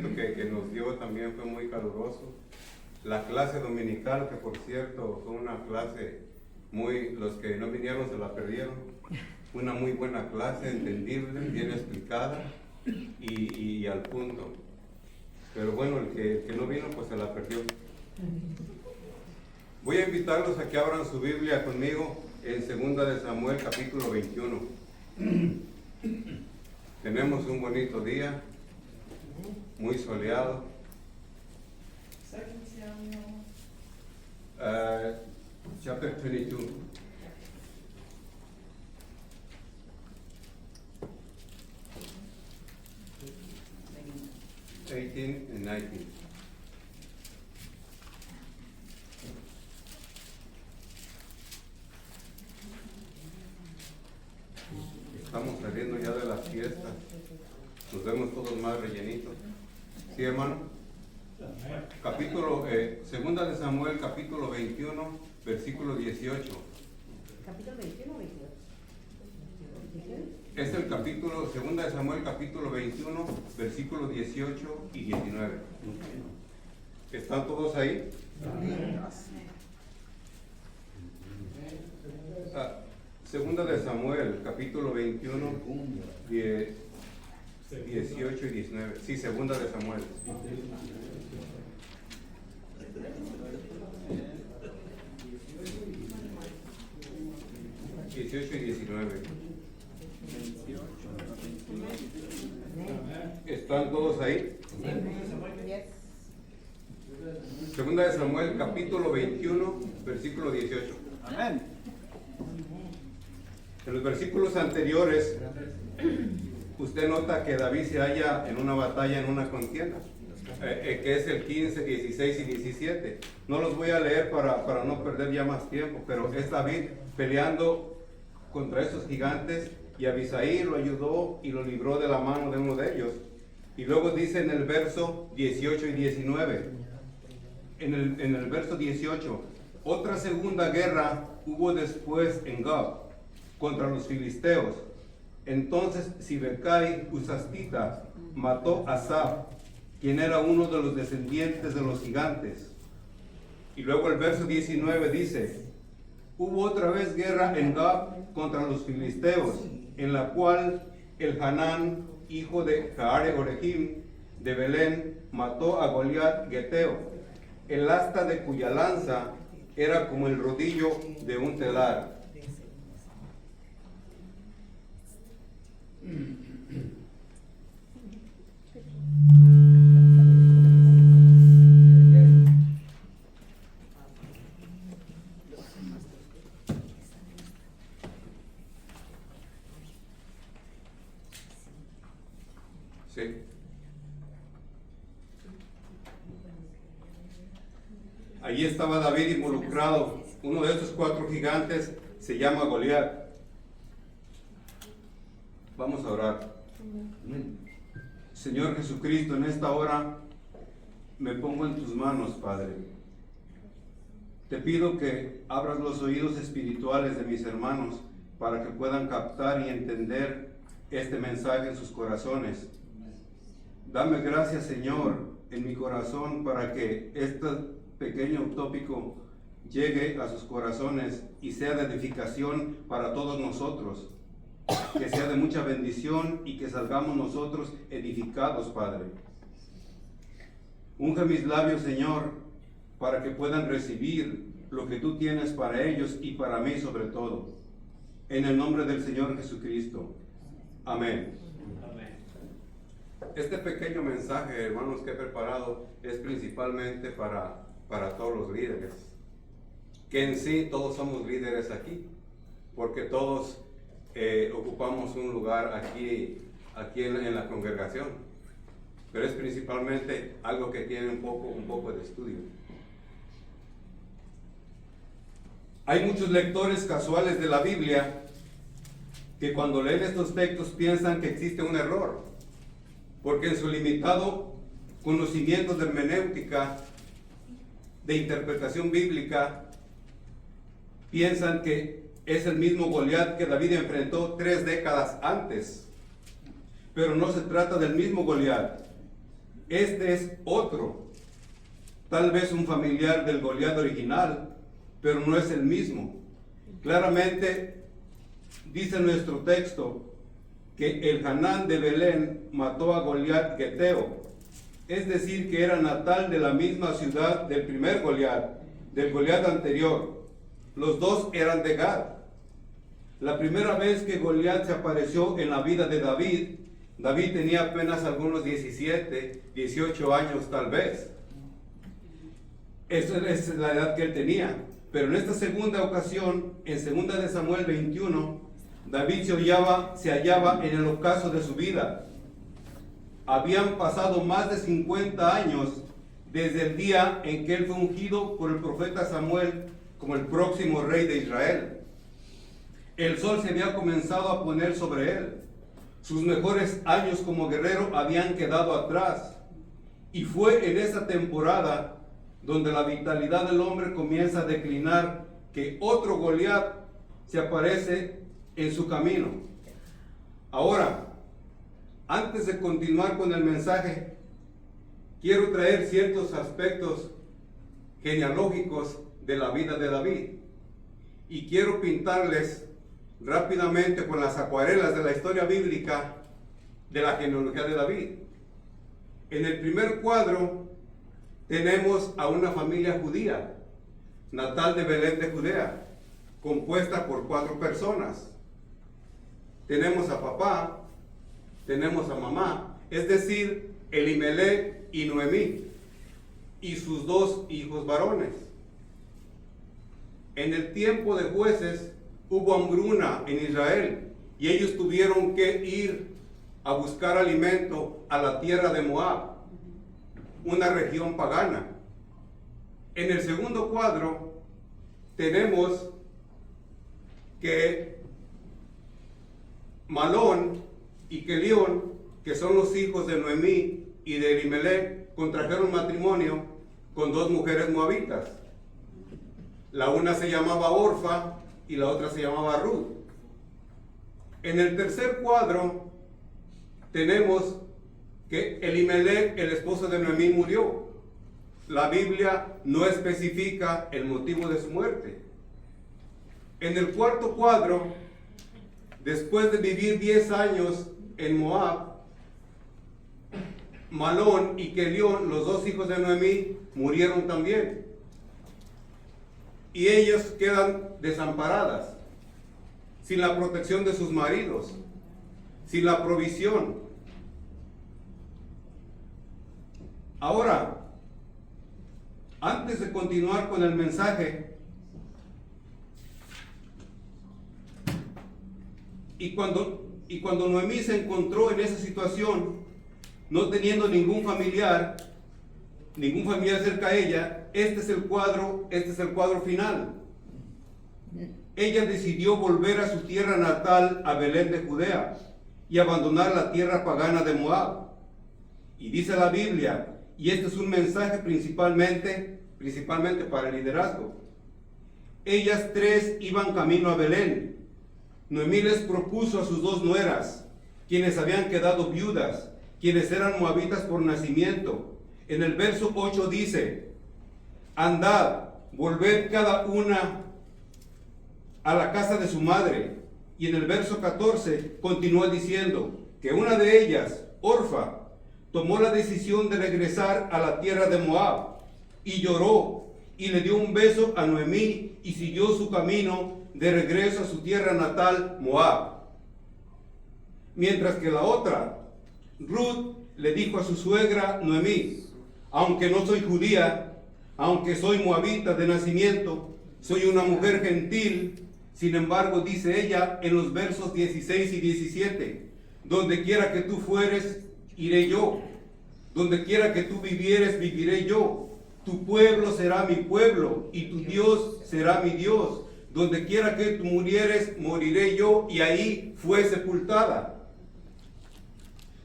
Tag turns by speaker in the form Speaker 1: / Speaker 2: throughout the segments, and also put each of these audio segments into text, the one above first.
Speaker 1: recibimiento que nos dio también fue muy caluroso. La clase dominical, que por cierto fue una clase los que no vinieron se la perdieron. Una muy buena clase, entendible, bien explicada y al punto. Pero bueno, el que no vino pues se la perdió. Voy a invitarlos a que abran su Biblia conmigo en 2 de Samuel capítulo 21. Tenemos un bonito día, muy soleado. Chapter 22. Eighteen and 19. Estamos saliendo ya de las fiestas. Nos vemos todos más rellenitos. ¿Sí, hermano? Capítulo, 2 de Samuel, capítulo 21, versículo 18.
Speaker 2: ¿Capítulo 21 o 22?
Speaker 1: Es el capítulo, 2 de Samuel, capítulo 21, versículo 18 y 19. ¿Están todos ahí? Segunda de Samuel, capítulo 21, 18 y 19. Sí, segunda de Samuel. y 19. ¿Están todos ahí? Segunda de Samuel, capítulo 21, versículo 18.
Speaker 3: Amén.
Speaker 1: En los versículos anteriores, usted nota que David se halla en una batalla, en una contienda, que es el 15, 16 y 17. No los voy a leer para no perder ya más tiempo, pero es David peleando contra esos gigantes y Abisai lo ayudó y lo libró de la mano de uno de ellos. Y luego dice en el verso 18 y 19, en el verso 18, otra segunda guerra hubo después en Gab contra los filisteos. Entonces Sibecai Husastita mató a Sab, quien era uno de los descendientes de los gigantes. Y luego el verso 19 dice, hubo otra vez guerra en Gab contra los filisteos, en la cual el Hanán, hijo de Jaare Orejim de Belén, mató a Goliat Geteo, el asta de cuya lanza era como el rodillo de un telar. Sí. Allí estaba David involucrado. Uno de estos 4 gigantes se llama Goliat. Vamos a orar. Señor Jesucristo, en esta hora me pongo en tus manos, Padre. Te pido que abras los oídos espirituales de mis hermanos para que puedan captar y entender este mensaje en sus corazones. Dame gracias, Señor, en mi corazón para que este pequeño tópico llegue a sus corazones y sea de edificación para todos nosotros. Que sea de mucha bendición y que salgamos nosotros edificados, Padre. Unge mis labios, Señor, para que puedan recibir lo que tú tienes para ellos y para mí sobre todo. En el nombre del Señor Jesucristo. Amén. Este pequeño mensaje, hermanos, que he preparado es principalmente para todos los líderes. Que en sí todos somos líderes aquí, porque todos ocupamos un lugar aquí en la congregación, pero es principalmente algo que tiene un poco de estudio. Hay muchos lectores casuales de la Biblia que cuando leen estos textos piensan que existe un error, porque en su limitado conocimiento de hermenéutica, de interpretación bíblica, piensan que es el mismo Goliat que David enfrentó 3 décadas antes. Pero no se trata del mismo Goliat. este es otro, tal vez un familiar del Goliat original, pero no es el mismo. Claramente dice nuestro texto que el Hanán de Belén mató a Goliat geteo, es decir, que era natal de la misma ciudad del primer Goliat, del Goliat anterior. Los dos eran de Gad. La primera vez que Goliat se apareció en la vida de David, David tenía apenas algunos 17, 18 años tal vez. Esa es la edad que él tenía. Pero en esta segunda ocasión, en 2 de Samuel 21, David se hallaba en el ocaso de su vida. Habían pasado más de 50 años desde el día en que él fue ungido por el profeta Samuel como el próximo rey de Israel. El sol se había comenzado a poner sobre él. Sus mejores años como guerrero habían quedado atrás. Y fue en esa temporada donde la vitalidad del hombre comienza a declinar que otro Goliat se aparece en su camino. Ahora, antes de continuar con el mensaje, quiero traer ciertos aspectos genealógicos de la vida de David. Y quiero pintarles rápidamente con las acuarelas de la historia bíblica de la genealogía de David. En el primer cuadro tenemos a una familia judía, natal de Belén de Judea, compuesta por 4 personas. Tenemos a papá, tenemos a mamá, es decir, Elimelech y Noemí, y sus 2 hijos varones. En el tiempo de jueces hubo hambruna en Israel, y ellos tuvieron que ir a buscar alimento a la tierra de Moab, una región pagana. En el segundo cuadro tenemos que Malón y Kelión, que son los hijos de Noemí y de Elimelech, contrajeron matrimonio con 2 mujeres moabitas. La una se llamaba Orfa y la otra se llamaba Ruth. En el tercer cuadro tenemos que Elimelech, el esposo de Noemí, murió. La Biblia no especifica el motivo de su muerte. En el cuarto cuadro, después de vivir 10 años en Moab, Malón y Kelión, los 2 hijos de Noemí, murieron también. Y ellas quedan desamparadas, sin la protección de sus maridos, sin la provisión. Ahora, antes de continuar con el mensaje, y cuando Noemí se encontró en esa situación, no teniendo ningún familiar cerca de ella, este es el cuadro final. Ella decidió volver a su tierra natal, a Belén de Judea, y abandonar la tierra pagana de Moab. Y dice la Biblia, y este es un mensaje principalmente para el liderazgo. Ellas 3 iban camino a Belén. Noemí les propuso a sus 2 nueras, quienes habían quedado viudas, quienes eran moabitas por nacimiento. En el verso 8 dice: andad, volved cada una a la casa de su madre. Y en el verso 14 continúa diciendo que una de ellas, Orfa, tomó la decisión de regresar a la tierra de Moab, y lloró, y le dio un beso a Noemí, y siguió su camino de regreso a su tierra natal, Moab. Mientras que la otra, Ruth, le dijo a su suegra Noemí: aunque no soy judía, aunque soy moabita de nacimiento, soy una mujer gentil. Sin embargo, dice ella en los versos 16 y 17, donde quiera que tú fueres, iré yo. Donde quiera que tú vivieres, viviré yo. Tu pueblo será mi pueblo, y tu Dios será mi Dios. Donde quiera que tú murieres, moriré yo. Y ahí fue sepultada.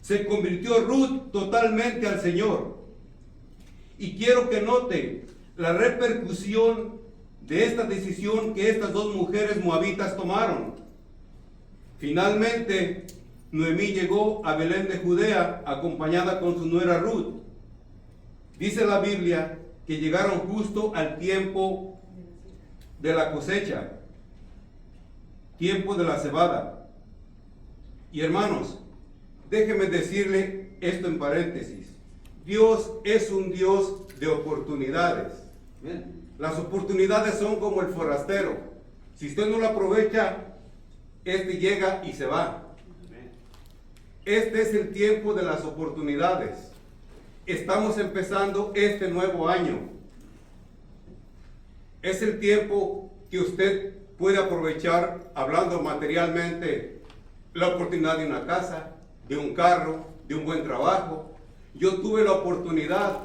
Speaker 1: Se convirtió Ruth totalmente al Señor. Y quiero que note la repercusión de esta decisión que estas 2 mujeres moabitas tomaron. Finalmente, Noemí llegó a Belén de Judea acompañada con su nuera Ruth, Dice la Biblia que llegaron justo al tiempo de la cosecha, tiempo de la cebada. Y hermanos, déjenme decirle esto en paréntesis. Dios es un Dios de oportunidades. Las oportunidades son como el forastero. Si usted no lo aprovecha, este llega y se va. Este es el tiempo de las oportunidades. Estamos empezando este nuevo año. Es el tiempo que usted puede aprovechar, hablando materialmente, la oportunidad de una casa, de un carro, de un buen trabajo. Yo tuve la oportunidad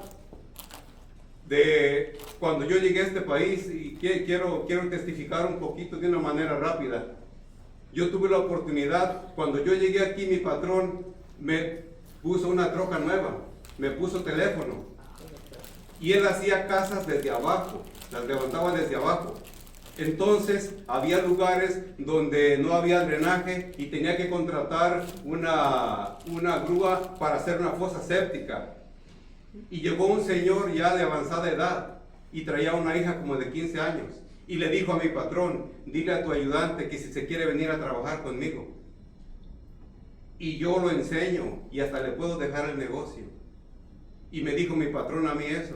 Speaker 1: de, cuando yo llegué a este país, y quiero testificar un poquito de una manera rápida. Yo tuve la oportunidad, cuando yo llegué aquí, mi patrón me puso una troca nueva, me puso teléfono, y él hacía casas desde abajo, las levantaba desde abajo. Entonces había lugares donde no había drenaje y tenía que contratar una grúa para hacer una fosa séptica. Y llegó un señor ya de avanzada edad y traía una hija como de 15 años. Y le dijo a mi patrón, dile a tu ayudante que si se quiere venir a trabajar conmigo. Y yo lo enseño y hasta le puedo dejar el negocio. Y me dijo mi patrón a mí eso.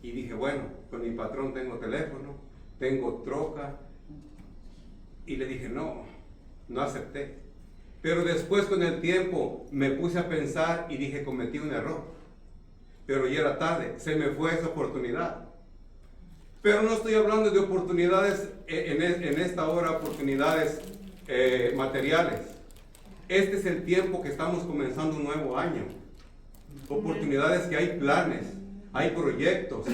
Speaker 1: Y dije, bueno, con mi patrón tengo teléfono, tengo troca. Y le dije, no acepté. Pero después con el tiempo me puse a pensar y dije, cometí un error. Pero ya era tarde, se me fue esa oportunidad. Pero no estoy hablando de oportunidades en esta hora, oportunidades materiales. Este es el tiempo que estamos comenzando un nuevo año. Oportunidades que hay planes, hay proyectos.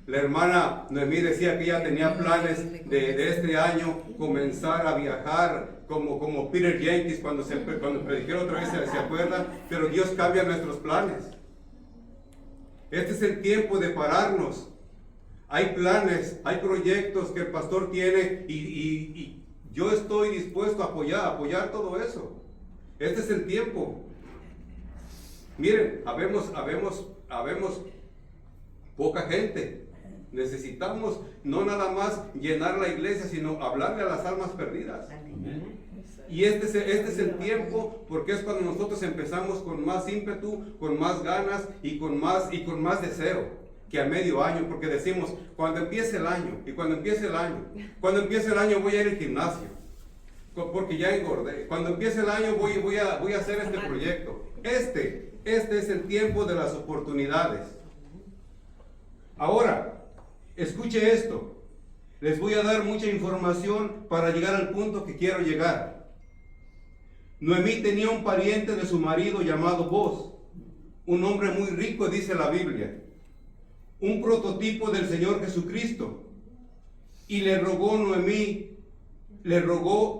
Speaker 1: La hermana Noemí decía que ella tenía planes de este año comenzar a viajar como Peter Jenkins cuando predicaron otra vez, se acuerda, pero Dios cambia nuestros planes. Este es el tiempo de pararnos. Hay planes, hay proyectos que el pastor tiene y yo estoy dispuesto a apoyar todo eso. Este es el tiempo. Miren, habemos poca gente. Necesitamos no nada más llenar la iglesia, sino hablarle a las almas perdidas. Y este es el tiempo, porque es cuando nosotros empezamos con más ímpetu, con más ganas y con más deseo que a medio año, porque decimos, cuando empiece el año voy a ir al gimnasio, porque ya engordé, cuando empiece el año voy a hacer este proyecto. Este es el tiempo de las oportunidades. Ahora, escuche esto, les voy a dar mucha información para llegar al punto que quiero llegar. Noemí tenía un pariente de su marido llamado Boz, un hombre muy rico, dice la Biblia, un prototipo del Señor Jesucristo, y le rogó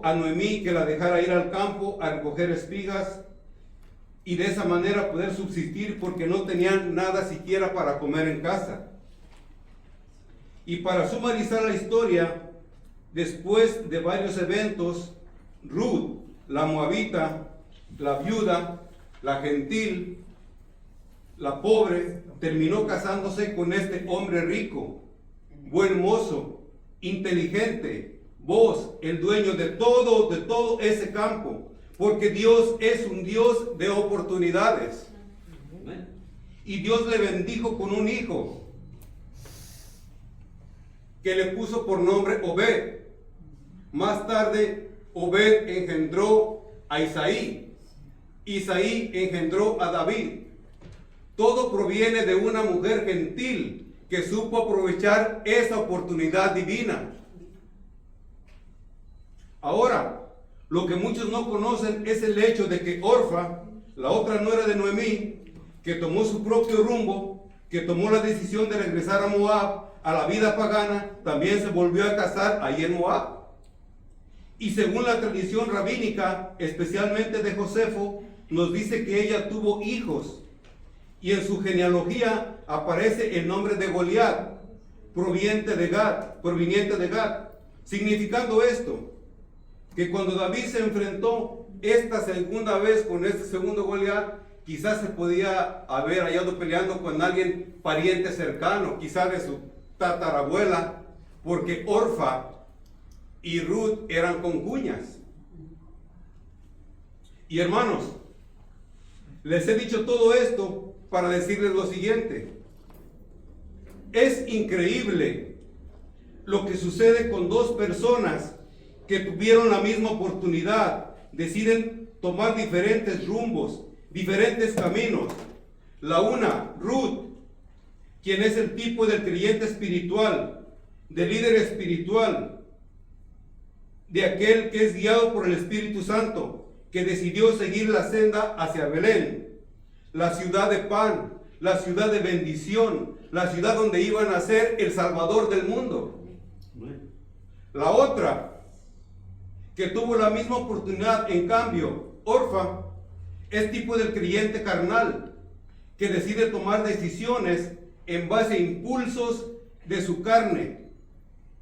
Speaker 1: a Noemí que la dejara ir al campo a recoger espigas y de esa manera poder subsistir, porque no tenían nada siquiera para comer en casa. Y para sumarizar la historia, después de varios eventos, Ruth, la moabita, la viuda, la gentil, la pobre, terminó casándose con este hombre rico, buen mozo, inteligente, Boz, el dueño de todo ese campo, porque Dios es un Dios de oportunidades. Y Dios le bendijo con un hijo que le puso por nombre Obed. Más tarde, Obed engendró a Isaí. Isaí engendró a David. Todo proviene de una mujer gentil que supo aprovechar esa oportunidad divina. Ahora, lo que muchos no conocen es el hecho de que Orfa, la otra nuera de Noemí, que tomó su propio rumbo, que tomó la decisión de regresar a Moab, a la vida pagana, también se volvió a casar ahí en Moab. Y según la tradición rabínica, especialmente de Josefo, nos dice que ella tuvo hijos. Y en su genealogía aparece el nombre de Goliat, proveniente de Gad, significando esto, que cuando David se enfrentó esta segunda vez con este segundo Goliat, quizás se podía haber hallado peleando con alguien pariente cercano, quizás de su tatarabuela, porque Orfa y Ruth eran concuñas. Y hermanos, les he dicho todo esto para decirles lo siguiente. Es increíble lo que sucede con dos personas que tuvieron la misma oportunidad, deciden tomar diferentes rumbos, diferentes caminos. La una, Ruth, quien es el tipo del creyente espiritual, del líder espiritual, de aquel que es guiado por el Espíritu Santo, que decidió seguir la senda hacia Belén, la ciudad de pan, la ciudad de bendición, la ciudad donde iban a ser el Salvador del mundo. La otra, que tuvo la misma oportunidad, en cambio, Orfa, es tipo del creyente carnal, que decide tomar decisiones en base a impulsos de su carne.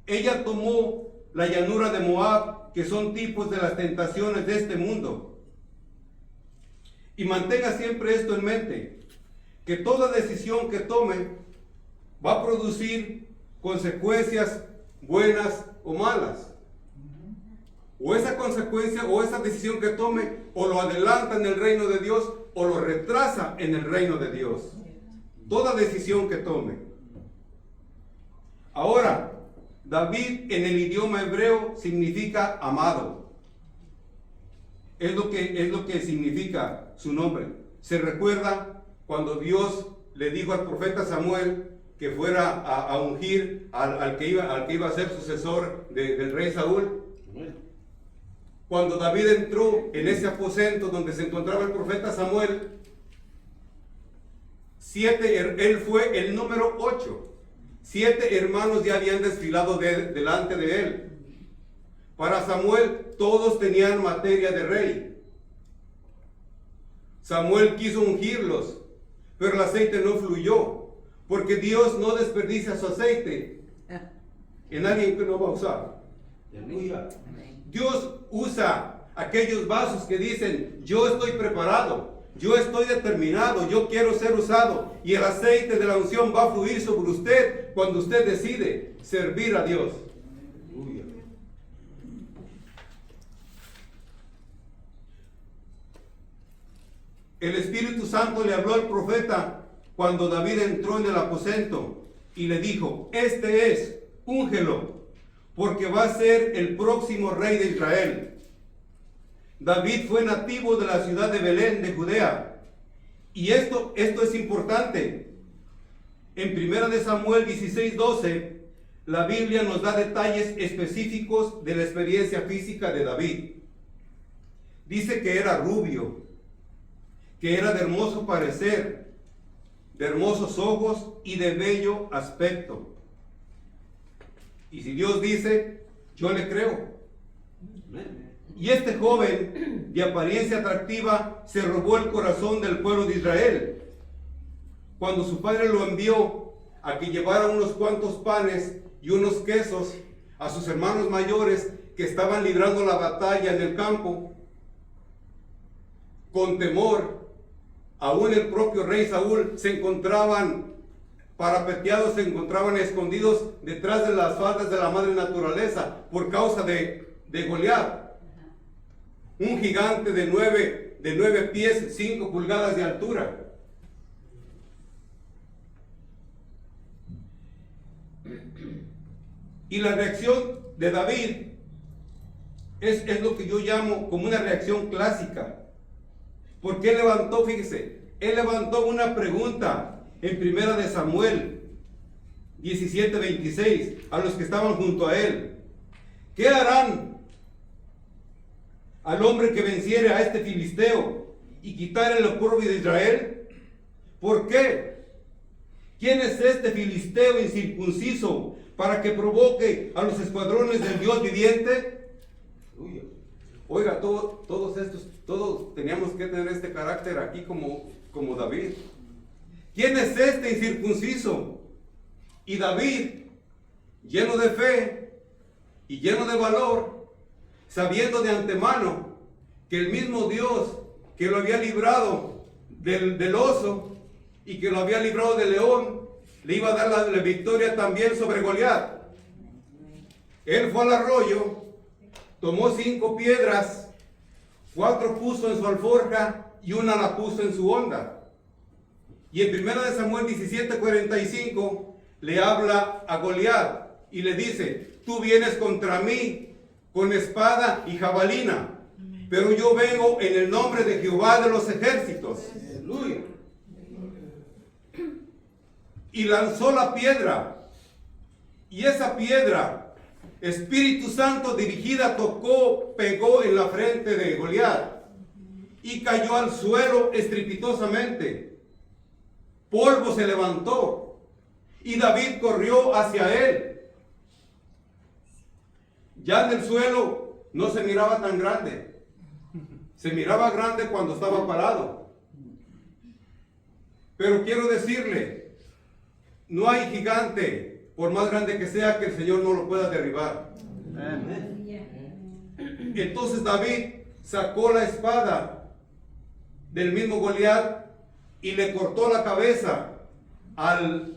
Speaker 1: Ella tomó la llanura de Moab, que son tipos de las tentaciones de este mundo. Y mantenga siempre esto en mente, que toda decisión que tome va a producir consecuencias buenas o malas. O esa consecuencia o esa decisión que tome o lo adelanta en el reino de Dios o lo retrasa en el reino de Dios. Toda decisión que tome. Ahora, David en el idioma hebreo significa amado. Es lo que significa su nombre. Se recuerda cuando Dios le dijo al profeta Samuel que fuera a ungir al que iba a ser sucesor del rey Saúl. Cuando David entró en ese aposento donde se encontraba el profeta Samuel, él fue el número 8. 7 hermanos ya habían desfilado delante de él. Para Samuel todos tenían materia de rey. Samuel quiso ungirlos, pero el aceite no fluyó, porque Dios no desperdicia su aceite en alguien que no va a usar. Dios usa aquellos vasos que dicen: yo estoy preparado, yo estoy determinado, yo quiero ser usado, y el aceite de la unción va a fluir sobre usted cuando usted decide servir a Dios. El Espíritu Santo le habló al profeta cuando David entró en el aposento y le dijo: este es, úngelo, porque va a ser el próximo rey de Israel. David fue nativo de la ciudad de Belén, de Judea. Y esto es importante. En 1 Samuel 16:12, la Biblia nos da detalles específicos de la experiencia física de David. Dice que era rubio, que era de hermoso parecer, de hermosos ojos y de bello aspecto. Y si Dios dice, yo le creo. Y este joven de apariencia atractiva se robó el corazón del pueblo de Israel. Cuando su padre lo envió a que llevara unos cuantos panes y unos quesos a sus hermanos mayores que estaban librando la batalla en el campo, con temor, aún el propio rey Saúl se encontraban parapeteados, se encontraban escondidos detrás de las faldas de la madre naturaleza por causa de Goliat, un gigante de 9 pies, 5 pulgadas de altura. Y la reacción de David es lo que yo llamo como una reacción clásica. Porque él levantó, fíjese, él levantó una pregunta en 1 Samuel 17:26 a los que estaban junto a él. ¿Qué harán al hombre que venciere a este filisteo y quitare el oprobio de Israel? ¿Por qué? ¿Quién es este filisteo incircunciso para que provoque a los escuadrones del Dios viviente? Oiga, todos teníamos que tener este carácter aquí como David. ¿Quién es este incircunciso? Y David, lleno de fe y lleno de valor, sabiendo de antemano que el mismo Dios que lo había librado del oso y que lo había librado del león, le iba a dar la victoria también sobre Goliat. Él fue al arroyo, tomó 5 piedras, 4 puso en su alforja y una la puso en su honda. Y en 1 Samuel 17:45 le habla a Goliat y le dice: tú vienes contra mí con espada y jabalina, pero yo vengo en el nombre de Jehová de los ejércitos. Aleluya. Y lanzó la piedra, y esa piedra, Espíritu Santo dirigida, tocó, pegó en la frente de Goliat y cayó al suelo estrepitosamente. Polvo se levantó y David corrió hacia él. Ya en el suelo no se miraba tan grande, se miraba grande cuando estaba parado. Pero quiero decirle, no hay gigante, por más grande que sea, que el Señor no lo pueda derribar. Entonces David sacó la espada del mismo Goliat y le cortó la cabeza al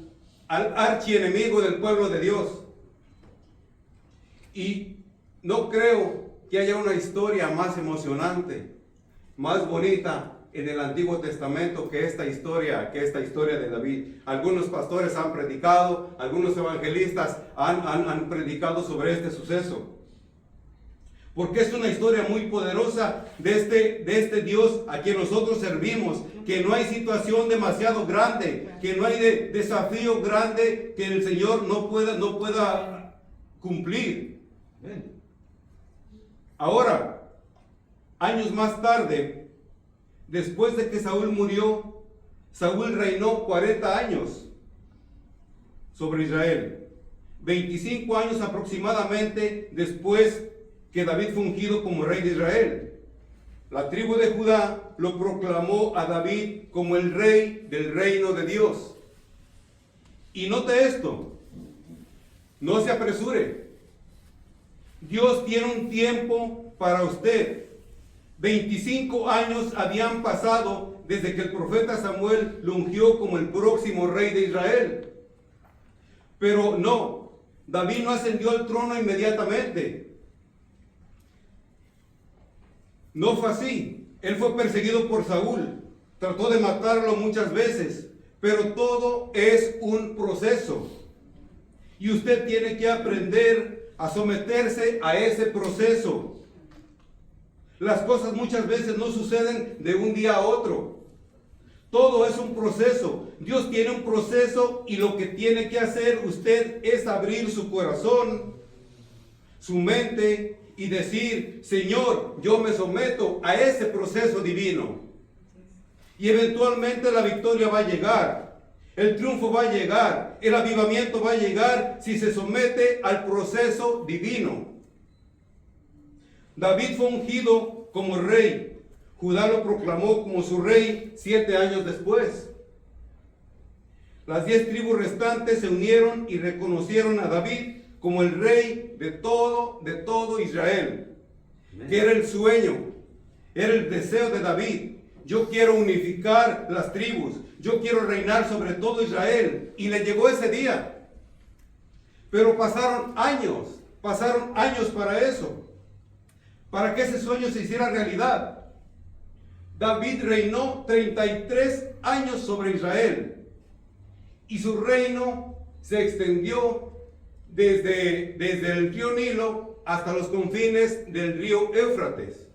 Speaker 1: archienemigo del pueblo de Dios. Y no creo que haya una historia más emocionante, más bonita en el Antiguo Testamento que esta historia de David. Algunos pastores han predicado, algunos evangelistas han predicado sobre este suceso. Porque es una historia muy poderosa de este Dios a quien nosotros servimos, que no hay situación demasiado grande, que no hay desafío grande que el Señor no pueda cumplir. Ahora, años más tarde, después de que Saúl murió, Saúl reinó 40 años sobre Israel. 25 años aproximadamente después que David fue ungido como rey de Israel. La tribu de Judá lo proclamó a David como el rey del reino de Dios. Y note esto, no se apresure. Dios tiene un tiempo para usted. 25 años habían pasado desde que el profeta Samuel lo ungió como el próximo rey de Israel. Pero no, David no ascendió al trono inmediatamente. No fue así. Él fue perseguido por Saúl. Trató de matarlo muchas veces. Pero todo es un proceso. Y usted tiene que aprender a someterse a ese proceso. Las cosas muchas veces no suceden de un día a otro. Todo es un proceso. Dios tiene un proceso y lo que tiene que hacer usted es abrir su corazón, su mente y decir: Señor, yo me someto a ese proceso divino. Y eventualmente la victoria va a llegar. El triunfo va a llegar. El avivamiento va a llegar si se somete al proceso divino. David fue ungido como rey. Judá lo proclamó como su rey 7 años después. Las 10 tribus restantes se unieron y reconocieron a David como el rey de todo Israel. Que era el sueño, era el deseo de David. Yo quiero unificar las tribus. Yo quiero reinar sobre todo Israel. Y le llegó ese día. Pero pasaron años para eso. Para que ese sueño se hiciera realidad. David reinó 33 años sobre Israel. Y su reino se extendió desde el río Nilo hasta los confines del río Éufrates.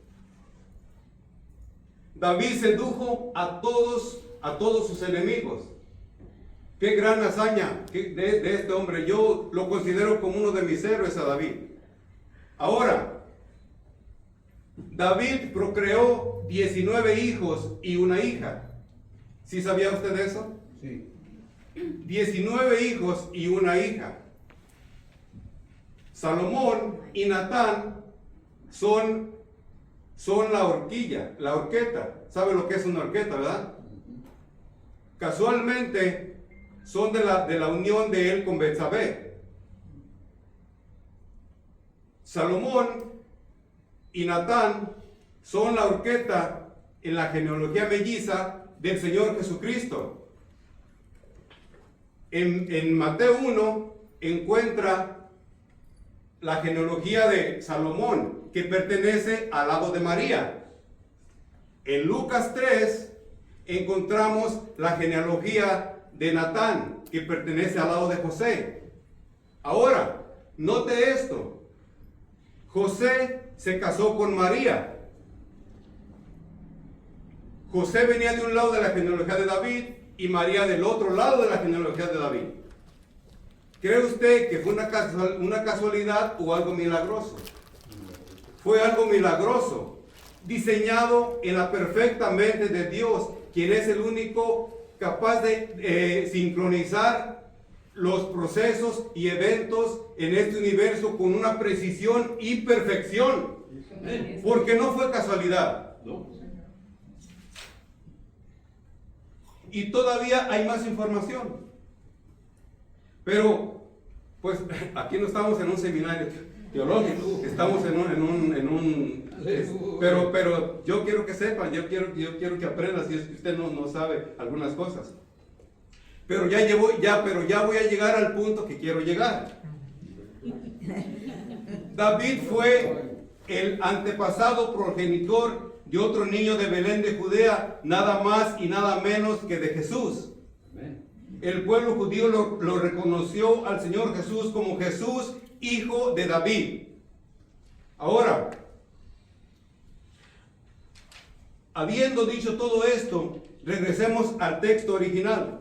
Speaker 1: David sedujo a todos sus enemigos. Qué gran hazaña de este hombre. Yo lo considero como uno de mis héroes a David. Ahora, David procreó 19 hijos y una hija. ¿Sí sabía usted eso?
Speaker 3: Sí.
Speaker 1: 19 hijos y una hija. Salomón y Natán son la horquilla, la horqueta. ¿Sabe lo que es una horqueta, verdad? Casualmente son de la unión de él con Betsabé. Salomón y Natán son la horqueta en la genealogía melliza del Señor Jesucristo. En Mateo 1 encuentra la genealogía de Salomón, que pertenece al lado de María. En Lucas 3 encontramos la genealogía de Natán, que pertenece al lado de José. Ahora, note esto. José se casó con María. José venía de un lado de la genealogía de David y María del otro lado de la genealogía de David. ¿Cree usted que fue una casualidad o algo milagroso? Fue algo milagroso, diseñado en la perfecta mente de Dios, quien es el único capaz de sincronizar los procesos y eventos en este universo con una precisión y perfección. Porque no fue casualidad. Y todavía hay más información. Pero, pues, aquí no estamos en un seminario teológico, estamos pero yo quiero que sepan, yo quiero que aprendan, si es que usted no sabe algunas cosas. Pero ya voy a llegar al punto que quiero llegar. David fue el antepasado progenitor de otro niño de Belén de Judea, nada más y nada menos que de Jesús. El pueblo judío lo reconoció al Señor Jesús como Jesús, hijo de David. Ahora, habiendo dicho todo esto, regresemos al texto original.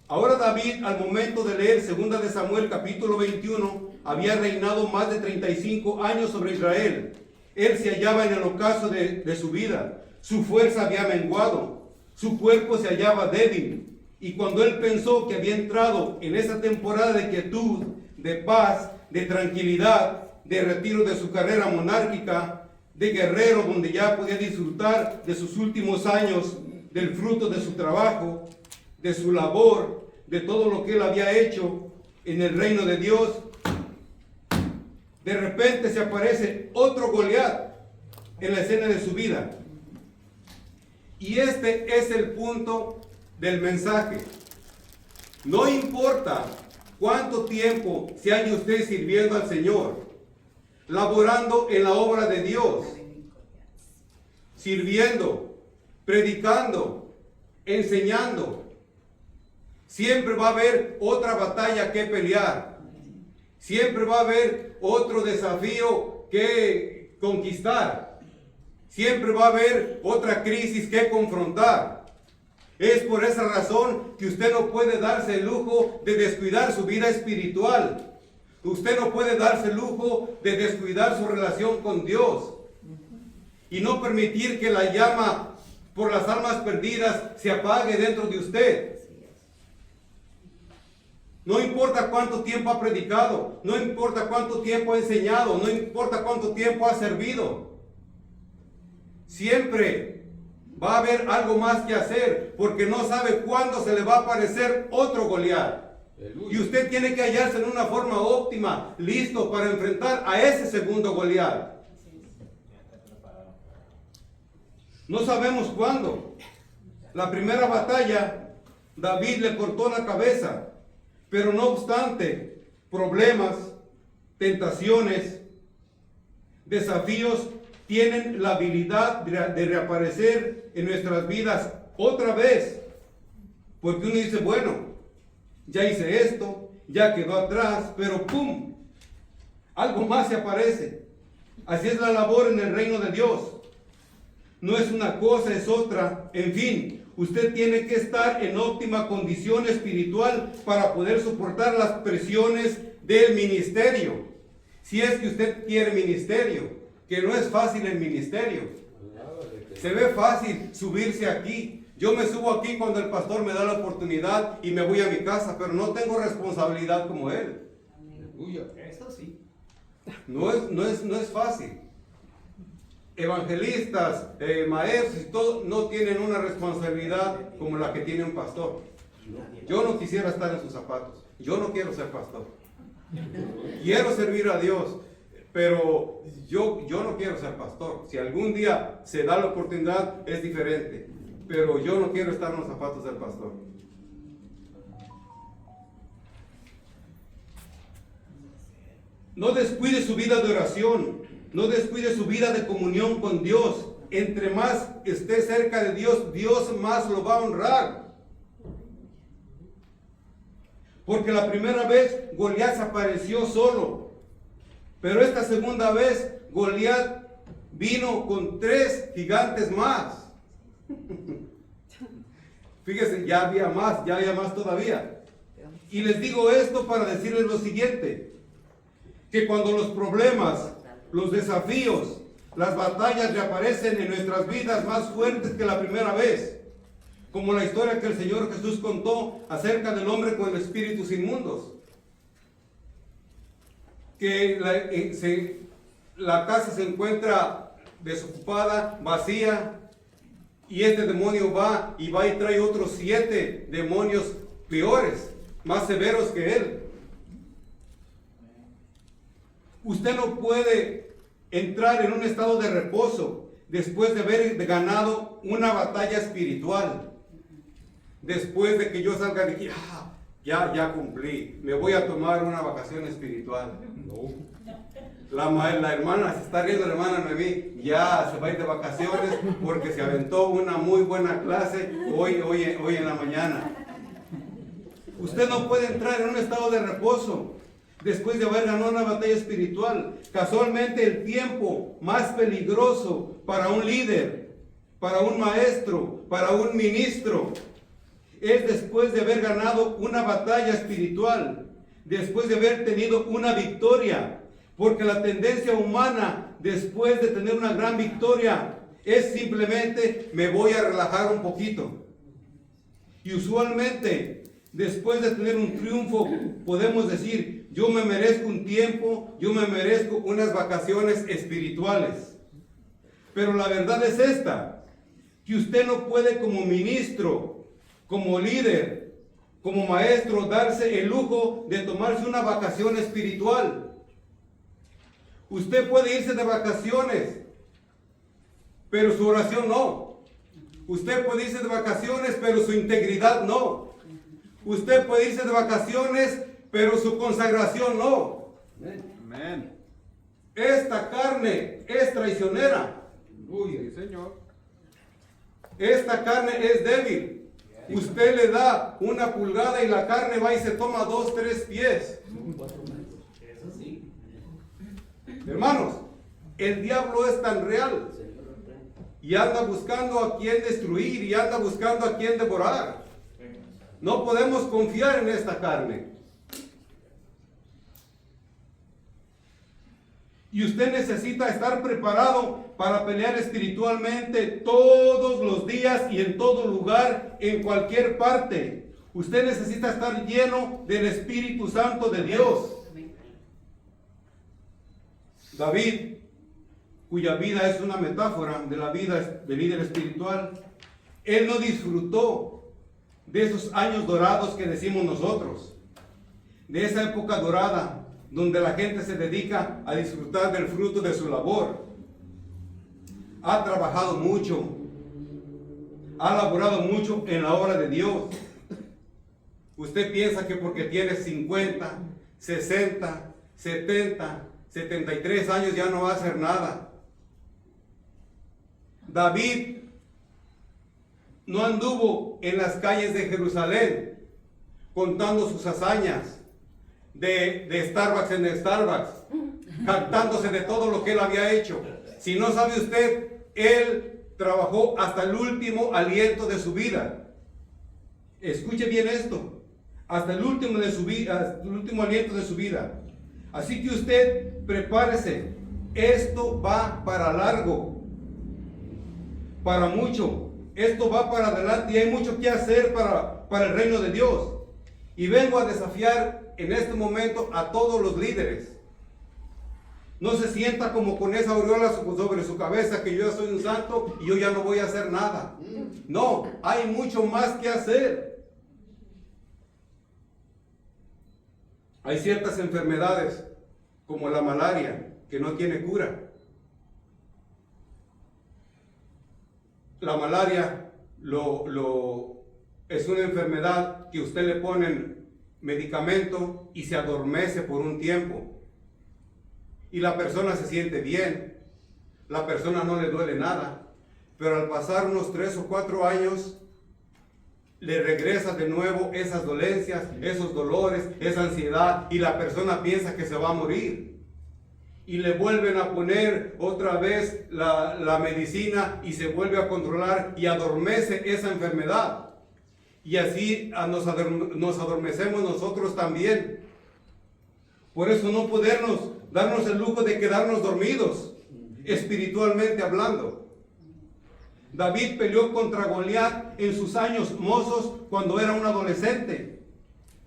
Speaker 1: Ahora David, al momento de leer 2 de Samuel capítulo 21, había reinado más de 35 años sobre Israel. Él se hallaba en el ocaso de su vida. Su fuerza había menguado. Su cuerpo se hallaba débil. Y cuando él pensó que había entrado en esa temporada de quietud, de paz, de tranquilidad, de retiro de su carrera monárquica, de guerrero donde ya podía disfrutar de sus últimos años, del fruto de su trabajo, de su labor, de todo lo que él había hecho en el reino de Dios, de repente se aparece otro Goliat en la escena de su vida. Y este es el punto del mensaje. No importa cuánto tiempo se haya usted sirviendo al Señor, laborando en la obra de Dios, sirviendo, predicando, enseñando, siempre va a haber otra batalla que pelear. Siempre va a haber otro desafío que conquistar. Siempre va a haber otra crisis que confrontar. Es por esa razón que usted no puede darse el lujo de descuidar su vida espiritual. Usted no puede darse el lujo de descuidar su relación con Dios. Y no permitir que la llama por las almas perdidas se apague dentro de usted. No importa cuánto tiempo ha predicado, no importa cuánto tiempo ha enseñado, no importa cuánto tiempo ha servido. Siempre va a haber algo más que hacer, porque no sabe cuándo se le va a aparecer otro Goliat. Y usted tiene que hallarse en una forma óptima, listo para enfrentar a ese segundo Goliat. No sabemos cuándo. La primera batalla, David le cortó la cabeza. Pero no obstante, problemas, tentaciones, desafíos tienen la habilidad de reaparecer en nuestras vidas otra vez. Porque uno dice, bueno, ya hice esto, ya quedó atrás, pero ¡pum! Algo más se aparece. Así es la labor en el reino de Dios. No es una cosa, es otra. En fin, usted tiene que estar en óptima condición espiritual para poder soportar las presiones del ministerio. Si es que usted quiere ministerio, que no es fácil el ministerio. Se ve fácil subirse aquí. Yo me subo aquí cuando el pastor me da la oportunidad y me voy a mi casa, pero no tengo responsabilidad como él.
Speaker 3: Eso sí.
Speaker 1: No es fácil. Evangelistas, maestros y todo no tienen una responsabilidad como la que tiene un pastor. Yo no quisiera estar en sus zapatos. Yo no quiero ser pastor. Quiero servir a Dios, pero yo no quiero ser pastor. Si algún día se da la oportunidad, es diferente. pero yo no quiero estar en los zapatos del pastor. No descuide su vida de oración, no descuide su vida de comunión con Dios. Entre más esté cerca de Dios, Dios más lo va a honrar. Porque la primera vez Goliat se apareció solo, pero esta segunda vez Goliat vino con 3 gigantes más. Fíjense, ya había más todavía. Y les digo esto para decirles lo siguiente, que cuando los problemas, los desafíos, las batallas reaparecen en nuestras vidas más fuertes que la primera vez, como la historia que el Señor Jesús contó acerca del hombre con espíritus inmundos, que la casa se encuentra desocupada, vacía, y este demonio va y trae otros 7 demonios peores, más severos que él. Usted no puede entrar en un estado de reposo después de haber ganado una batalla espiritual. Después de que yo salga de aquí, ya cumplí, me voy a tomar una vacación espiritual. No. La hermana, se está riendo la hermana Noemí, ya se va a ir de vacaciones porque se aventó una muy buena clase hoy en la mañana. Usted no puede entrar en un estado de reposo después de haber ganado una batalla espiritual. Casualmente el tiempo más peligroso para un líder, para un maestro, para un ministro, es después de haber ganado una batalla espiritual, después de haber tenido una victoria. Porque la tendencia humana, después de tener una gran victoria, es simplemente me voy a relajar un poquito. Y usualmente, después de tener un triunfo, podemos decir, yo me merezco un tiempo, yo me merezco unas vacaciones espirituales. Pero la verdad es esta, que usted no puede como ministro, como líder, como maestro, darse el lujo de tomarse una vacación espiritual. Usted puede irse de vacaciones, pero su oración no. Usted puede irse de vacaciones, pero su integridad no. Usted puede irse de vacaciones, pero su consagración no.
Speaker 3: Amén.
Speaker 1: Esta carne es traicionera.
Speaker 3: Uy, Señor.
Speaker 1: Esta carne es débil. Usted le da una pulgada y la carne va y se toma 2, 3 pies.
Speaker 3: Eso sí.
Speaker 1: Hermanos, el diablo es tan real y anda buscando a quien destruir y anda buscando a quien devorar. No podemos confiar en esta carne. Y usted necesita estar preparado para pelear espiritualmente todos los días y en todo lugar, en cualquier parte. Usted necesita estar lleno del Espíritu Santo de Dios. David, cuya vida es una metáfora de la vida del líder espiritual, él no disfrutó de esos años dorados que decimos nosotros, de esa época dorada donde la gente se dedica a disfrutar del fruto de su labor. Ha trabajado mucho, ha laborado mucho en la obra de Dios. Usted piensa que porque tiene 50, 60, 70, 73 años ya no va a hacer nada. David no anduvo en las calles de Jerusalén contando sus hazañas de Starbucks en Starbucks, jactándose de todo lo que él había hecho. Si no sabe usted, él trabajó hasta el último aliento de su vida. Escuche bien esto, hasta el último de su vida, hasta el último aliento de su vida. Así que usted prepárese, esto va para largo, para mucho, esto va para adelante y hay mucho que hacer para el reino de Dios. Y vengo a desafiar en este momento a todos los líderes. No se sienta como con esa aureola sobre su cabeza que yo ya soy un santo y yo ya no voy a hacer nada. No, hay mucho más que hacer. Hay ciertas enfermedades como la malaria que no tiene cura. La malaria es una enfermedad que usted le ponen medicamento y se adormece por un tiempo. Y la persona se siente bien, la persona no le duele nada, pero al pasar unos 3 o 4 años, le regresa de nuevo esas dolencias, esos dolores, esa ansiedad, y la persona piensa que se va a morir. Y le vuelven a poner otra vez la medicina y se vuelve a controlar y adormece esa enfermedad. Y así nos adormecemos nosotros también. Por eso no podernos darnos el lujo de quedarnos dormidos, espiritualmente hablando. David peleó contra Goliat en sus años mozos cuando era un adolescente.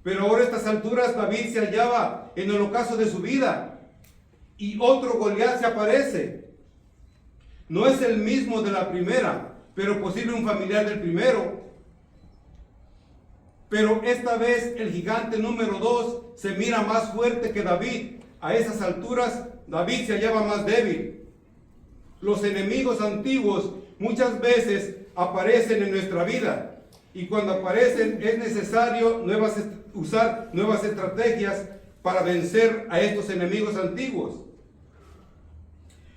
Speaker 1: Pero ahora a estas alturas David se hallaba en el ocaso de su vida. Y otro Goliat se aparece. No es el mismo de la primera, pero posible un familiar del primero. Pero esta vez el gigante número 2 se mira más fuerte que David. A esas alturas David se hallaba más débil. Los enemigos antiguos muchas veces aparecen en nuestra vida. Y cuando aparecen es necesario usar nuevas estrategias para vencer a estos enemigos antiguos.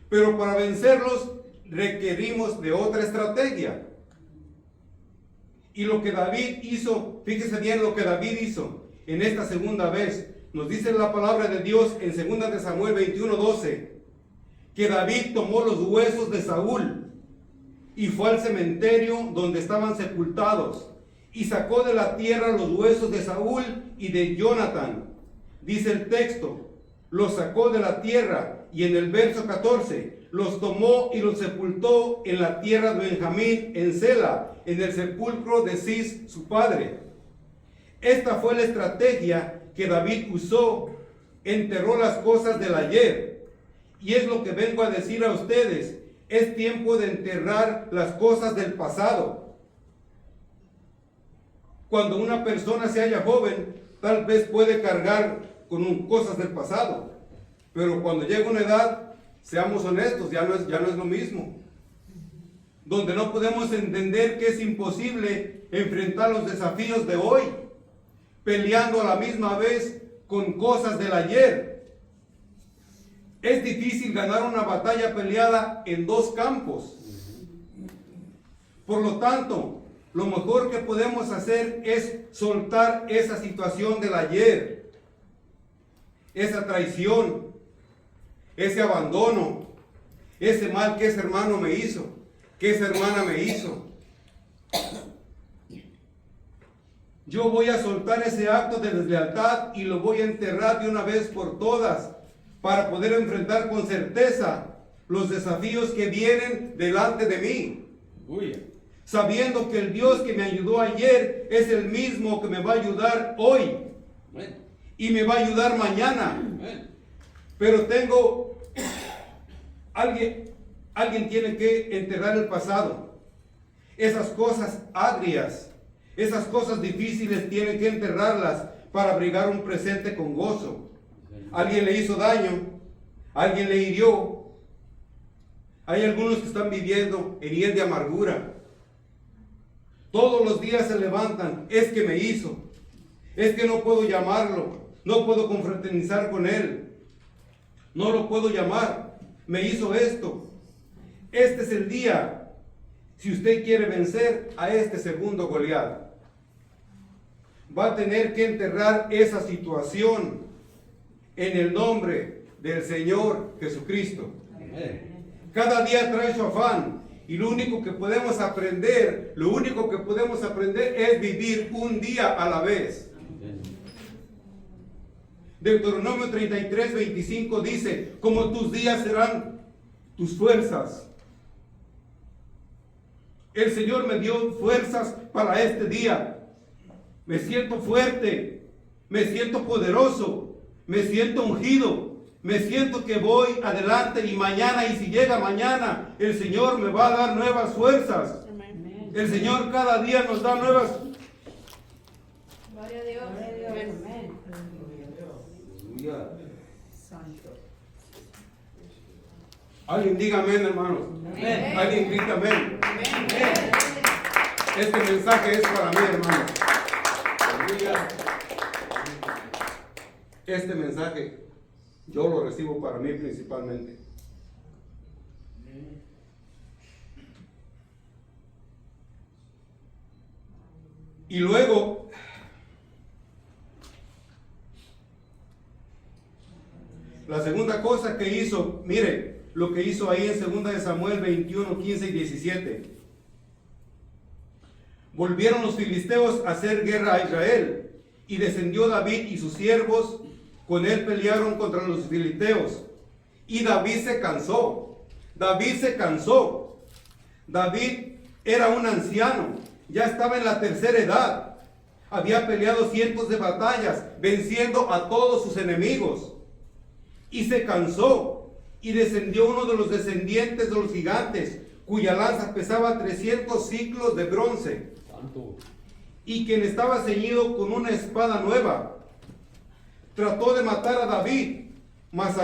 Speaker 1: Pero para vencerlos requerimos de otra estrategia. Y lo que David hizo, fíjese bien lo que David hizo en esta segunda vez. Nos dice la palabra de Dios en 2 de Samuel 21:12, que David tomó los huesos de Saúl y fue al cementerio donde estaban sepultados y sacó de la tierra los huesos de Saúl y de Jonatán. Dice el texto, los sacó de la tierra, y en el verso 14, los tomó y los sepultó en la tierra de Benjamín, en Sela, en el sepulcro de Cis, su padre. Esta fue la estrategia que David usó. Enterró las cosas del ayer. Y es lo que vengo a decir a ustedes. Es tiempo de enterrar las cosas del pasado. Cuando una persona se halla joven, tal vez puede cargar con cosas del pasado. Pero cuando llega una edad, seamos honestos, ya no es lo mismo. Donde no podemos entender que es imposible enfrentar los desafíos de hoy, peleando a la misma vez con cosas del ayer. Es difícil ganar una batalla peleada en 2 campos. Por lo tanto, lo mejor que podemos hacer es soltar esa situación del ayer, esa traición, ese abandono, ese mal que ese hermano me hizo, que esa hermana me hizo. Yo voy a soltar ese acto de deslealtad y lo voy a enterrar de una vez por todas, para poder enfrentar con certeza los desafíos que vienen delante de mí. Sabiendo que el Dios que me ayudó ayer es el mismo que me va a ayudar hoy. Y me va a ayudar mañana. Pero alguien tiene que enterrar el pasado. Esas cosas agrias, esas cosas difíciles tienen que enterrarlas para abrigar un presente con gozo. Alguien le hizo daño, alguien le hirió. Hay algunos que están viviendo heridas de amargura. Todos los días se levantan, es que me hizo, es que no puedo llamarlo, no puedo confraternizar con él, no lo puedo llamar, me hizo esto. Este es el día, si usted quiere vencer a este segundo Goliat. Va a tener que enterrar esa situación en el nombre del Señor Jesucristo. Cada día trae su afán, y lo único que podemos aprender es vivir un día a la vez. Deuteronomio 33:25 dice, como tus días serán tus fuerzas. El Señor me dio fuerzas para este día. Me siento fuerte, me siento poderoso, me siento ungido, me siento que voy adelante, y mañana, y si llega mañana, el Señor me va a dar nuevas fuerzas. Amén. El Señor cada día nos da nuevas.
Speaker 2: Gloria a Dios. Amén.
Speaker 1: Santo. Alguien diga amén, hermanos. Amén. Alguien grita amén.
Speaker 2: Amén.
Speaker 1: Este mensaje es para mí, hermano. Este mensaje yo lo recibo para mí principalmente. Y luego, la segunda cosa que hizo, mire, lo que hizo ahí en 2 de Samuel 21, 15 y 17. Volvieron los filisteos a hacer guerra a Israel, y descendió David y sus siervos, con él pelearon contra los filisteos, y David se cansó. David se cansó. David era un anciano, ya estaba en la tercera edad, había peleado cientos de batallas, venciendo a todos sus enemigos, y se cansó, y descendió uno de los descendientes de los gigantes, cuya lanza pesaba 300 ciclos de bronce, y quien estaba ceñido con una espada nueva. Trató de matar a David, mas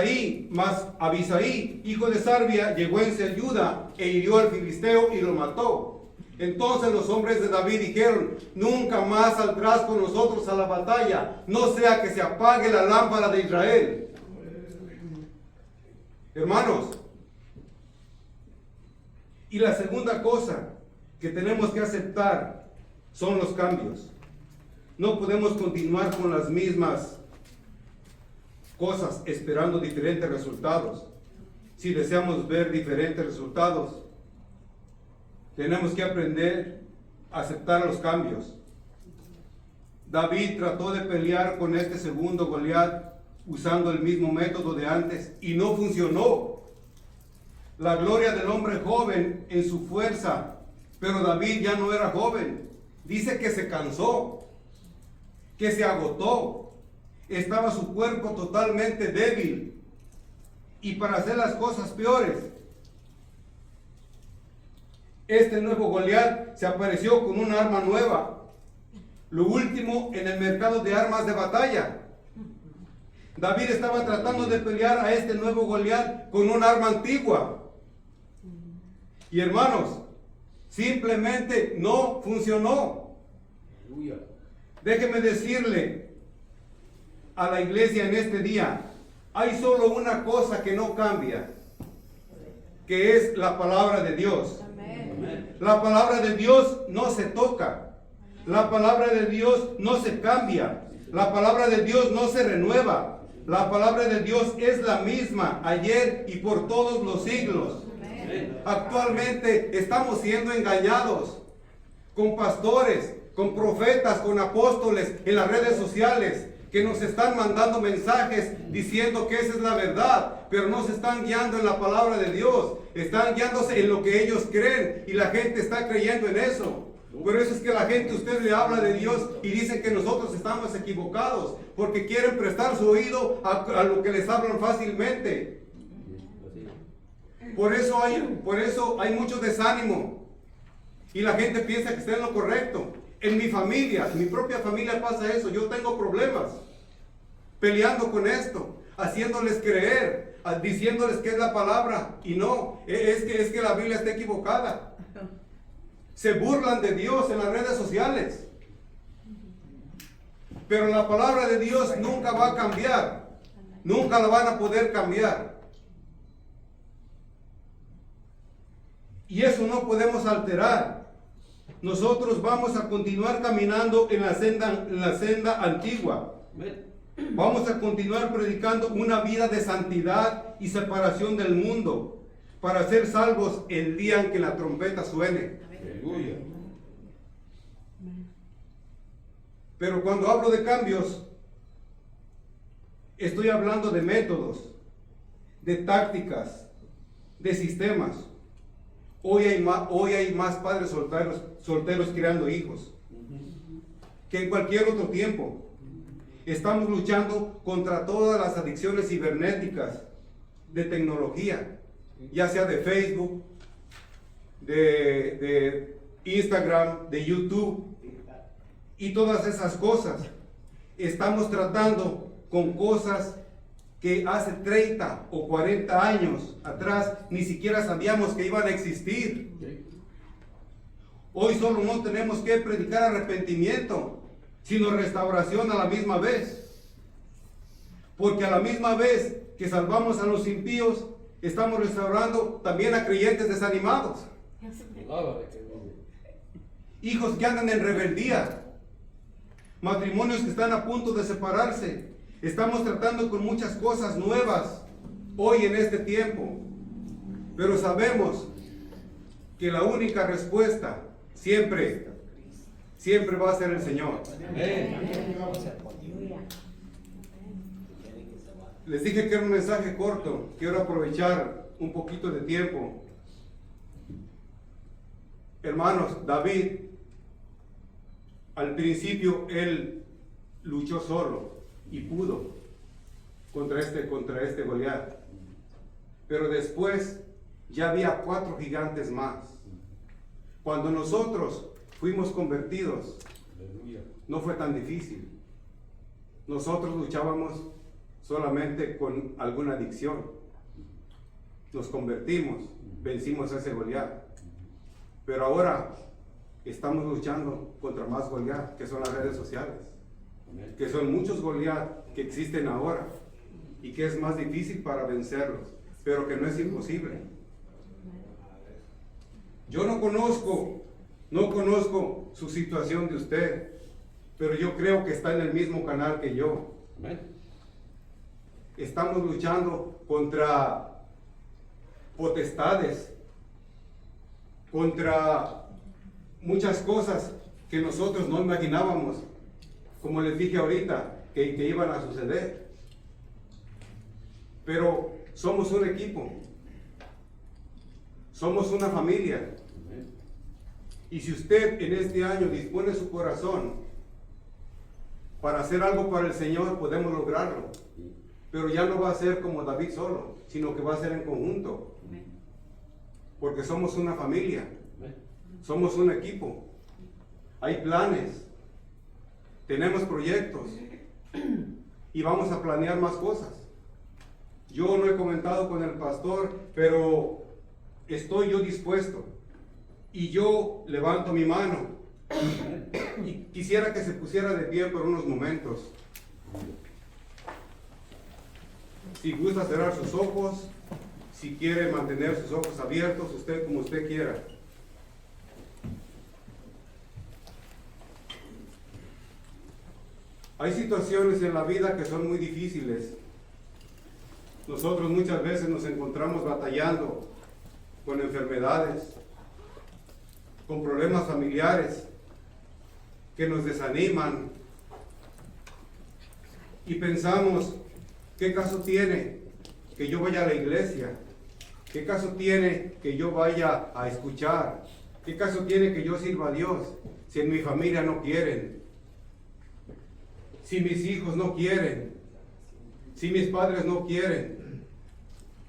Speaker 1: Abisaí, hijo de Sarbia, llegó en su ayuda e hirió al filisteo y lo mató. Entonces los hombres de David dijeron: nunca más saldrás con nosotros a la batalla, no sea que se apague la lámpara de Israel. Hermanos, y la segunda cosa que tenemos que aceptar son los cambios. No podemos continuar con las mismas cosas esperando diferentes resultados. Si deseamos ver diferentes resultados, tenemos que aprender a aceptar los cambios. David trató de pelear con este segundo Goliat usando el mismo método de antes y no funcionó. La gloria del hombre joven en su fuerza, pero David ya no era joven. Dice que se cansó, que se agotó, estaba su cuerpo totalmente débil. Y para hacer las cosas peores, este nuevo Goliat se apareció con un arma nueva, lo último en el mercado de armas de batalla. David estaba tratando de pelear a este nuevo Goliat con un arma antigua. Y hermanos, simplemente no funcionó. Déjeme decirle a la iglesia en este día, hay solo una cosa que no cambia, que es la palabra de Dios. La palabra de Dios no se toca. La palabra de Dios no se cambia. La palabra de Dios no se renueva. La palabra de Dios es la misma ayer y por todos los siglos. Actualmente estamos siendo engañados con pastores, con profetas, con apóstoles en las redes sociales que nos están mandando mensajes diciendo que esa es la verdad, pero no se están guiando en la palabra de Dios, están guiándose en lo que ellos creen y la gente está creyendo en eso. Por eso es que la gente, usted le habla de Dios y dicen que nosotros estamos equivocados, porque quieren prestar su oído a lo que les hablan fácilmente. Por eso hay mucho desánimo y la gente piensa que está en lo correcto. En mi familia, en mi propia familia pasa eso. Yo tengo problemas peleando con esto, haciéndoles creer, diciéndoles que es la palabra y no, es que la Biblia está equivocada. Se burlan de Dios en las redes sociales, pero la palabra de Dios nunca va a cambiar, nunca la van a poder cambiar. Y eso no podemos alterar. Nosotros vamos a continuar caminando en la senda antigua. Vamos a continuar predicando una vida de santidad y separación del mundo para ser salvos el día en que la trompeta suene. Aleluya. Pero cuando hablo de cambios, estoy hablando de métodos, de tácticas, de sistemas. Hoy hay más padres solteros criando hijos que en cualquier otro tiempo. Estamos luchando contra todas las adicciones cibernéticas de tecnología, ya sea de Facebook, de Instagram, de YouTube y todas esas cosas. Estamos tratando con cosas que hace 30 o 40 años atrás ni siquiera sabíamos que iban a existir. Hoy solo no tenemos que predicar arrepentimiento, sino restauración a la misma vez. Porque a la misma vez que salvamos a los impíos, estamos restaurando también a creyentes desanimados. Hijos que andan en rebeldía, matrimonios que están a punto de separarse. Estamos tratando con muchas cosas nuevas hoy en este tiempo, pero sabemos que la única respuesta siempre va a ser el Señor. Les dije que era un mensaje corto. Quiero aprovechar un poquito de tiempo. Hermanos, David, al principio él luchó solo y pudo contra este Goliat. Pero después ya había 4 gigantes más. Cuando nosotros fuimos convertidos, no fue tan difícil. Nosotros luchábamos solamente con alguna adicción. Nos convertimos, vencimos a ese Goliat. Pero ahora estamos luchando contra más Goliat, que son las redes sociales, que son muchos Goliat que existen ahora y que es más difícil para vencerlos, pero que no es imposible. Yo no conozco su situación de usted, pero yo creo que está en el mismo canal que yo. Estamos luchando contra potestades, contra muchas cosas que nosotros no imaginábamos, como les dije ahorita, que iban a suceder. Pero somos un equipo, somos una familia. Y si usted en este año dispone su corazón para hacer algo para el Señor, podemos lograrlo. Pero ya no va a ser como David solo, sino que va a ser en conjunto. Porque somos una familia, somos un equipo. Hay planes, tenemos proyectos y vamos a planear más cosas. Yo no he comentado con el pastor, pero estoy yo dispuesto. Y yo levanto mi mano y quisiera que se pusiera de pie por unos momentos. Si gusta cerrar sus ojos, si quiere mantener sus ojos abiertos, usted como usted quiera. Hay situaciones en la vida que son muy difíciles. Nosotros muchas veces nos encontramos batallando con enfermedades, con problemas familiares que nos desaniman y pensamos, ¿qué caso tiene que yo vaya a la iglesia? ¿Qué caso tiene que yo vaya a escuchar? ¿Qué caso tiene que yo sirva a Dios si en mi familia no quieren? Si mis hijos no quieren, si mis padres no quieren.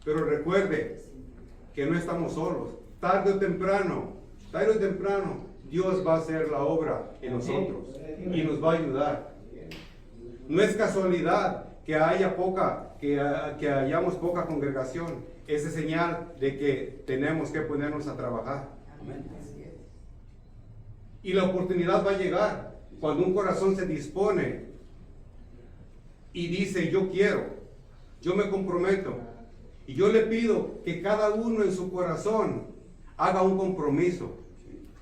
Speaker 1: Pero recuerde que no estamos solos. Tarde o temprano, Dios va a hacer la obra en nosotros y nos va a ayudar. No es casualidad que hayamos poca congregación. Esa es señal de que tenemos que ponernos a trabajar. Y la oportunidad va a llegar cuando un corazón se dispone y dice, yo quiero, yo me comprometo. Y yo le pido que cada uno en su corazón haga un compromiso,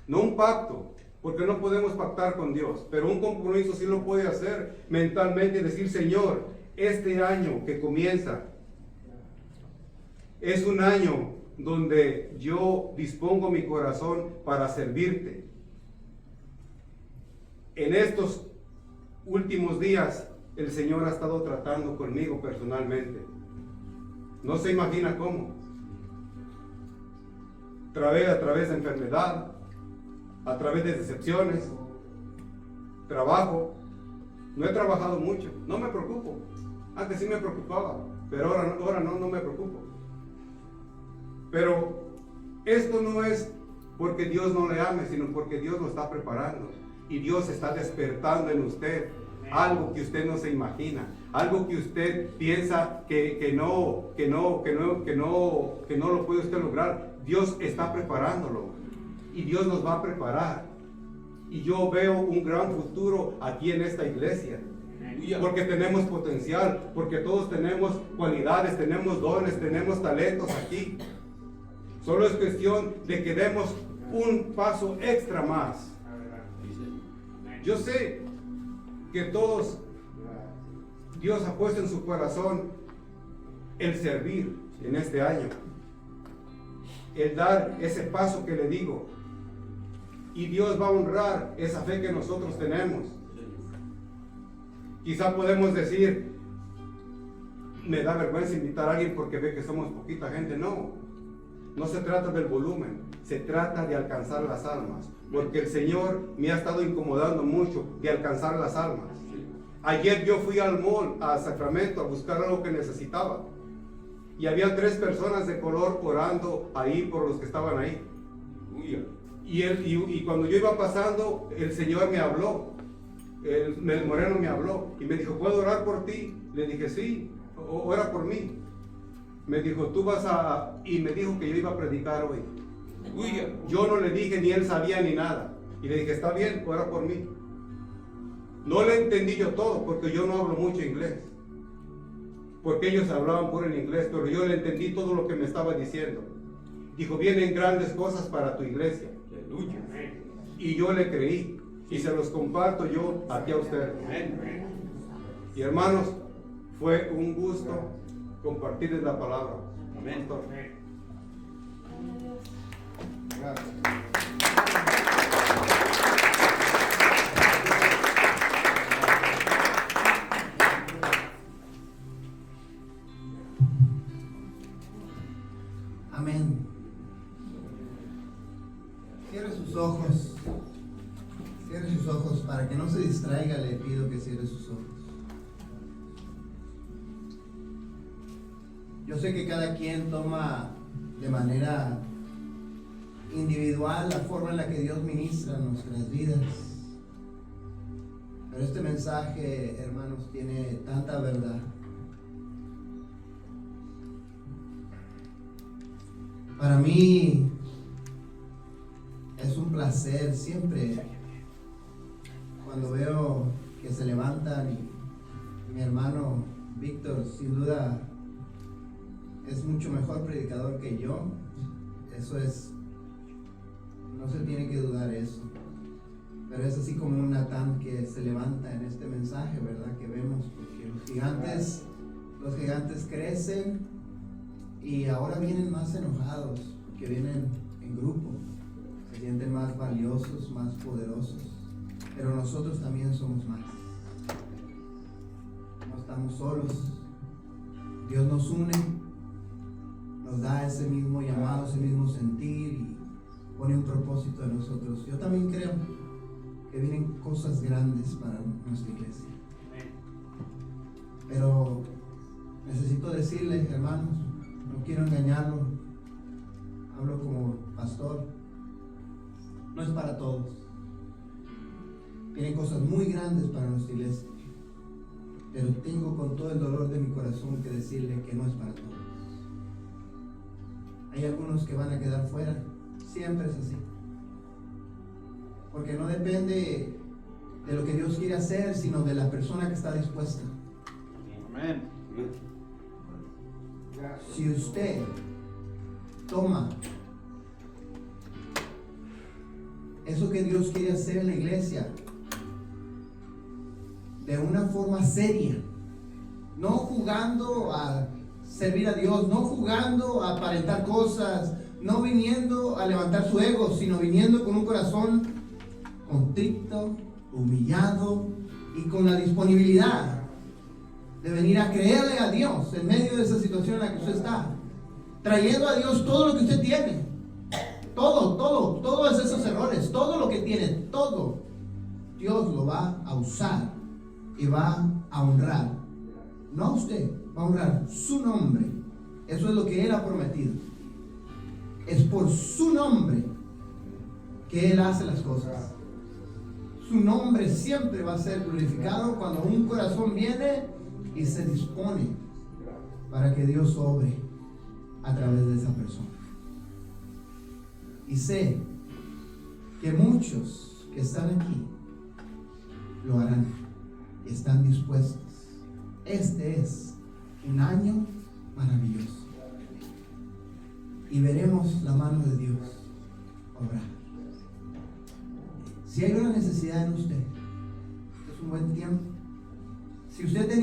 Speaker 1: no un pacto, porque no podemos pactar con Dios, pero un compromiso sí lo puede hacer mentalmente y decir, Señor, este año que comienza es un año donde yo dispongo mi corazón para servirte. En estos últimos días el Señor ha estado tratando conmigo personalmente. No se imagina cómo. A través de enfermedad, a través de decepciones, trabajo. No he trabajado mucho, no me preocupo. Antes sí me preocupaba, pero ahora no me preocupo. Pero esto no es porque Dios no le ame, sino porque Dios lo está preparando. Y Dios está despertando en usted algo que usted no se imagina, algo que usted piensa que no lo puede usted lograr. Dios está preparándolo y Dios nos va a preparar. Y yo veo un gran futuro aquí en esta iglesia. Porque tenemos potencial, porque todos tenemos cualidades, tenemos dones, tenemos talentos aquí. Solo es cuestión de que demos un paso extra más. Yo sé que todos, Dios ha puesto en su corazón el servir en este año, el dar ese paso que le digo, y Dios va a honrar esa fe que nosotros tenemos. Quizá podemos decir, me da vergüenza invitar a alguien porque ve que somos poquita gente. No se trata del volumen, se trata de alcanzar las almas, porque el Señor me ha estado incomodando mucho de alcanzar las almas. Ayer yo fui al mall, a Sacramento, a buscar algo que necesitaba, y había 3 personas de color orando ahí por los que estaban ahí. Y cuando yo iba pasando, el Señor me habló, el moreno me habló y me dijo, ¿puedo orar por ti? Le dije, sí, ora por mí. Me dijo, tú vas a... Y me dijo que yo iba a predicar hoy. Yo no le dije ni él sabía ni nada. Y le dije, está bien, ora por mí. No le entendí yo todo, porque yo no hablo mucho inglés. Porque ellos hablaban puro en inglés, pero yo le entendí todo lo que me estaba diciendo. Dijo, vienen grandes cosas para tu iglesia. Y yo le creí. Y se los comparto yo aquí a ustedes. Y hermanos, fue un gusto compartirles la palabra. Amén.
Speaker 4: Amén. Cierre sus ojos. Cierre sus ojos. Para que no se distraiga, le pido que cierre sus ojos. Yo sé que cada quien toma de manera individual la forma en la que Dios ministra nuestras vidas. Pero este mensaje, hermanos, tiene tanta verdad. Para mí es un placer siempre cuando veo que se levantan y mi hermano Víctor, sin duda, es mucho mejor predicador que yo. Eso es, no se tiene que dudar eso. Pero es así como un Natán que se levanta en este mensaje, ¿verdad? Que vemos, porque los gigantes crecen y ahora vienen más enojados, porque vienen en grupo, se sienten más valiosos, más poderosos. Pero nosotros también somos más. No estamos solos. Dios nos une, nos da ese mismo llamado, ese mismo sentir y pone un propósito en nosotros. Yo también creo que vienen cosas grandes para nuestra iglesia. Pero necesito decirles, hermanos, no quiero engañarlos, hablo como pastor, no es para todos. Vienen cosas muy grandes para nuestra iglesia, pero tengo con todo el dolor de mi corazón que decirle que no es para todos. Hay algunos que van a quedar fuera, siempre es así, porque no depende de lo que Dios quiere hacer, sino de la persona que está dispuesta.
Speaker 3: Amén.
Speaker 4: Si usted toma eso que Dios quiere hacer en la iglesia de una forma seria, no jugando a servir a Dios, no jugando a aparentar cosas, no viniendo a levantar su ego, sino viniendo con un corazón contrito, humillado y con la disponibilidad de venir a creerle a Dios en medio de esa situación en la que usted está, trayendo a Dios todo lo que usted tiene, todos esos errores, todo lo que tiene, todo, Dios lo va a usar y va a honrar, no a usted, va a honrar su nombre. Eso es lo que Él ha prometido. Es por su nombre que Él hace las cosas. Su nombre siempre va a ser glorificado cuando un corazón viene y se dispone para que Dios obre a través de esa persona. Y sé que muchos que están aquí lo harán, están dispuestos. Este es un año maravilloso y veremos la mano de Dios obrar. Si hay una necesidad en usted, es un buen tiempo. Si usted tenía